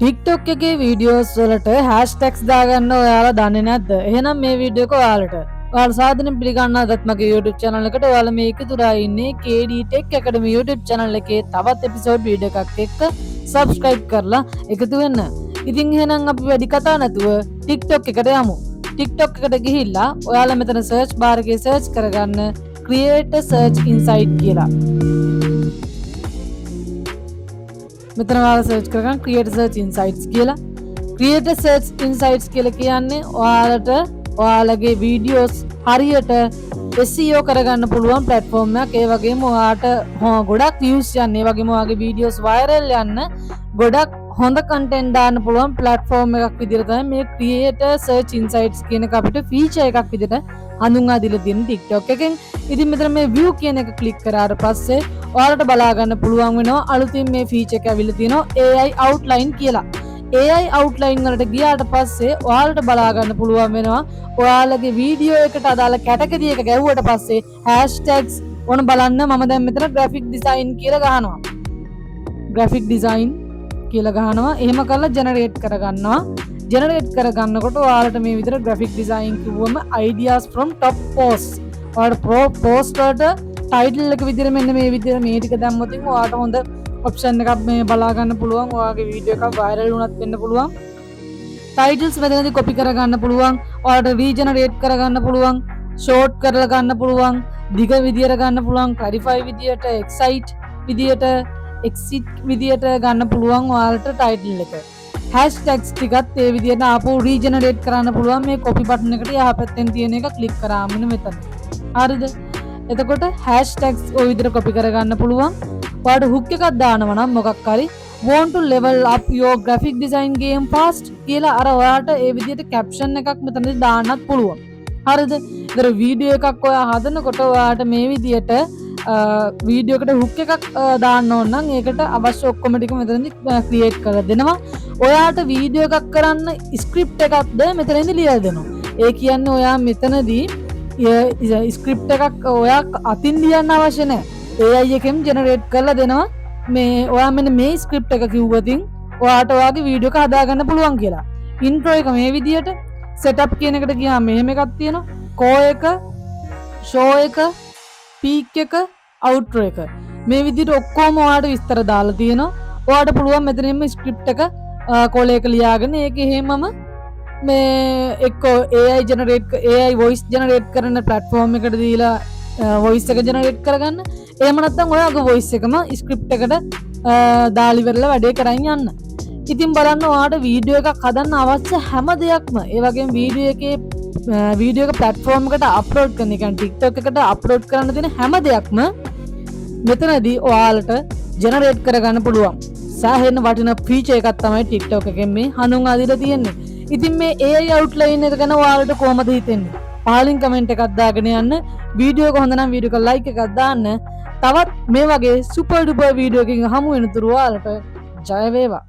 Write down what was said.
TikTok එකේ videos වලට හෑෂ්ටැග්ස් දාගන්න ඔයාලා දන්නේ නැද්ද? එහෙනම් මේ වීඩියෝ එක ඔයාලට. ඔයාලා සාදරයෙන් පිළිගන්නවා අදත් මගේ YouTube channel එකට. ඔයාලා මේක තුරා ඉන්නේ KD Tech Academy YouTube channel එකේ තවත් එපිසෝඩ් වීඩියෝ එකක් එක්ක subscribe කරලා එකතු වෙන්න. ඉතින් එහෙනම් අපි වැඩි කතා නැතුව TikTok එකට යමු. TikTok එකට ගිහිල්ලා ඔයාලා මෙතන search bar එකේ search කරගන්න create a search insight කියලා. මෙතන ඔයාලා search කරගන්න create search insights කියලා. create search insights කියලා කියන්නේ ඔයාලට ඔයාලගේ videos හරියට SEO කරගන්න පුළුවන් platform එකක්. ඒ වගේම ඔයාලට ගොඩක් views යන්න, ඒ වගේම ඔයාගේ videos viral යන්න ගොඩක් හොඳ content දාන්න පුළුවන් platform එකක් විදිහට තමයි මේ create search insights කියන එක අපිට feature එකක් විදිහට හඳුන්වා දීලා තියෙන TikTok එකෙන්. ඉතින් මෙතන මේ view කියන එක click කරාට පස්සේ ඔයාලට බලා ගන්න පුළුවන් වෙනවා අලුතින් මේ feature එක ඇවිල්ලා තියෙනවා AI outline කියලා. AI outline වලට ගියාට පස්සේ ඔයාලට බලා ගන්න පුළුවන් වෙනවා ඔයාලගේ වීඩියෝ එකට අදාළ කැටගරි එක ගැහුවට පස්සේ hashtags ඕන බලන්න. මම දැන් මෙතන graphic design කියලා ගහනවා. graphic design කියලා ගහනවා. එහෙම කරලා generate කරගන්නවා. generate කරගන්නකොට ඔයාලට මේ විදිහට graphic design කිව්වම ideas from top posts. ඔයාලට post වලට title එක විදිහට මෙන්න මේ විදිහට මේ ටික දැම්මොත් ඔයාලට හොඳ option එකක් මේ බලා ගන්න පුළුවන්. ඔයාගේ වීඩියෝ එකක් viral වුණත් වෙන්න පුළුවන්. titles මෙතනදී copy කරගන්න පුළුවන්. ඔයාලට regenerate කරගන්න පුළුවන්. short කරලා ගන්න පුළුවන්. දිග විදියට ගන්න පුළුවන්. clarify විදියට, excite විදියට, exit විදියට ගන්න පුළුවන් ඔයාලට title එක. hashtags ටිකත් ඒ විදියට ආපහු regenerate කරන්න පුළුවන්. මේ copy button එකට යහපැත්තෙන් තියෙන එක click කරාම මෙතන. හරිද? එතකොට hashtags ඔය විදිහට copy කරගන්න පුළුවන්. ඔයාලට hook එකක් දානවා නම් මොකක් හරි want to level up your graphic design game fast කියලා අර ඔයාලට ඒ විදිහට caption එකක් මෙතනදී දාන්නත් පුළුවන්. හරිද? ඒතර වීඩියෝ එකක් ඔයා හදනකොට ඔයාලට මේ විදිහට වීඩියෝ එකට hook එකක් දාන්න ඕන නම් ඒකට අවශ්‍ය ඔක්කොම ටික මෙතනදී create කරලා දෙනවා. ඔයාලට වීඩියෝ එකක් කරන්න script එකක්ද මෙතනදී ලියලා දෙනවා. ඒ කියන්නේ ඔයා මෙතනදී ස්ක්‍රිප්ට් එකක් ඔයා අතින් ලියන්න අවශ්‍ය නැහැ. AI එකෙන් ජෙනරේට් කරලා දෙනවා. මේ ඔයා මෙන්න මේ ස්ක්‍රිප්ට් එක කිව්වොතින් ඔයාට ඔයාගේ වීඩියෝ එක හදාගන්න පුළුවන් කියලා. ඉන්ට්‍රෝ එක මේ විදියට, setup කියන එකට ගියාම මෙහෙම එකක් තියෙනවා. core එක, show එක, peak එක, outro එක. මේ විදියට ඔක්කොම ඔයාට විස්තර දාලා තියෙනවා. ඔයාට පුළුවන් මෙතනින්ම ස්ක්‍රිප්ට් එක කෝල එක ලියාගෙන ඒක එහෙමම මේ එක්ක AI voice generate කරන platform එකට දීලා voice එක generate කරගන්න. එහෙම නැත්නම් ඔයාගේ voice එකම script එකට දාලා ඉවරලා වැඩේ කරන් යන්න. ඉතින් බලන්න ඔයාට වීඩියෝ එකක් හදන්න අවශ්‍ය හැම දෙයක්ම ඒ වගේම වීඩියෝ එක platform එකට upload කරන, ඒ කියන්නේ TikTok එකට upload කරන්න තියෙන හැම දෙයක්ම මෙතනදී ඔයාලට generate කරගන්න පුළුවන්. සෑහෙන වටිනා feature එකක් තමයි TikTok එකෙන් මේ හඳුන්වා දීලා තියෙන්නේ. ඉතින් මේ AI outline එක ගැන ඔයාලට කොහමද හිතෙන්නේ? පහලින් කමෙන්ට් එකක් දාගෙන යන්න. වීඩියෝ එක හොඳ නම් වීඩියෝ එක ලයික් එකක් දාන්න. තවත් මේ වගේ සුපර් ඩුපර් වීඩියෝ එකකින් හමු වෙනතුරු ඔයාලට ජය වේවා.